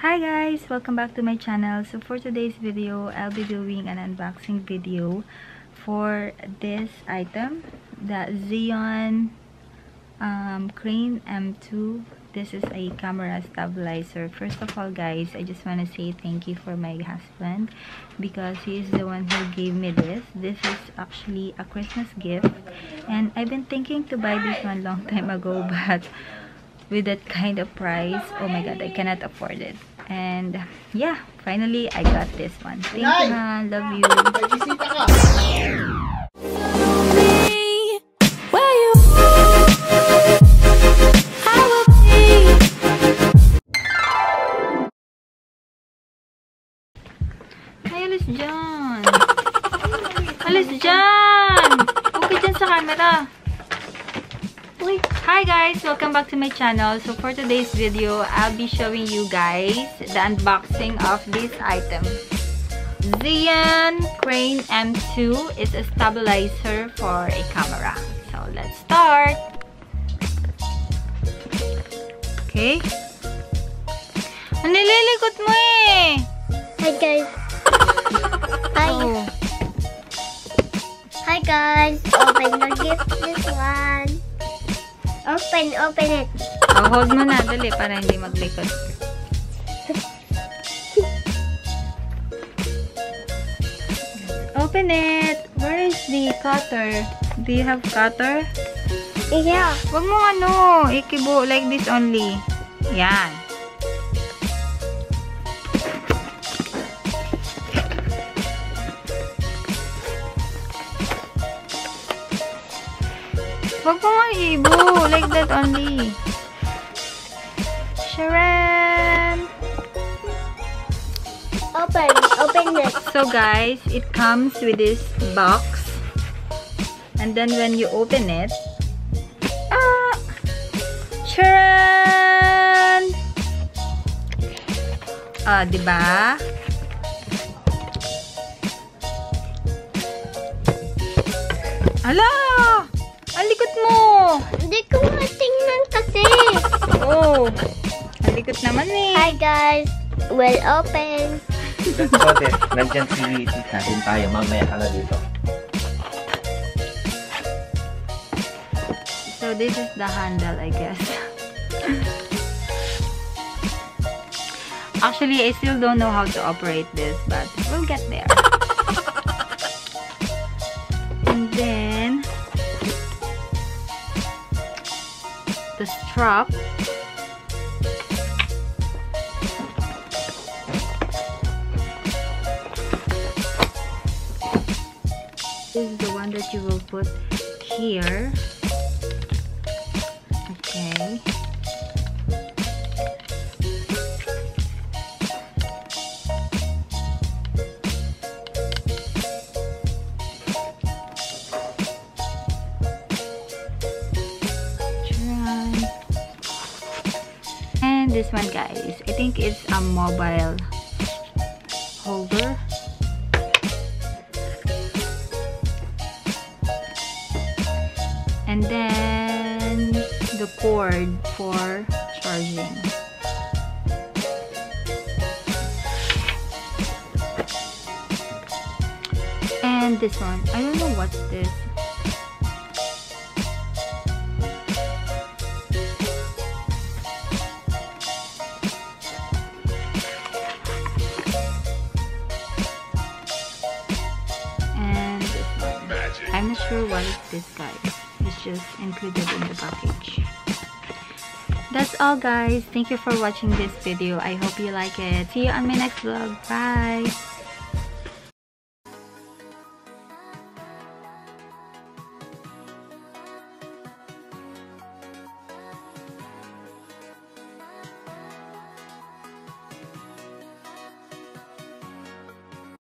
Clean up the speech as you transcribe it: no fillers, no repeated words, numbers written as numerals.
Hi guys! Welcome back to my channel. So for today's video, I'll be doing an unboxing video for this item, the Zhiyun Crane M2. This is a camera stabilizer. First of all guys, I just want to say thank you for my husband because he is the one who gave me this. This is actually a Christmas gift and I've been thinking to buy this one long time ago, but with that kind of price, oh my god, I cannot afford it. And yeah, finally I got this one. Thank you, ma. Love you. Ay, alis dyan. Alis dyan. Okay dyan sa camera. Hi guys, welcome back to my channel. So for today's video, I'll be showing you guys the unboxing of this item. Zhiyun Crane M2 is a stabilizer for a camera. So let's start. Okay. Ang nililikot mo eh. Hi guys. Hi. Oh. Hi guys. Open the gift, this one. Open it. Oh, hold mo na, dali, para hindi maglikot. Open it. Where is the cutter? Do you have cutter? Yeah. Wag mo ikibo like this only. Yan. Wag mo nga ibo like that only. Sharon. Open it. So guys, it comes with this box. And then when you open it, Sharon! Diba? Ala! Ang likot mo! Hindi ko matingnan kasi. Oh, ang likot naman eh. Hi guys. Well, open. Sote, nandyan si natin tayo. Mamaya ka na dito. So this is the handle, I guess. Actually, I still don't know how to operate this, but we'll get there. And then the strap. This is the one that you will put here. Okay. And this one guys, I think it's a mobile holder. And then the cord for charging. And this one, I don't know what's this. And this one. I'm not sure what is this guys. It's just included in the package. That's all guys. Thank you for watching this video. I hope you like it. See you on my next vlog. Bye!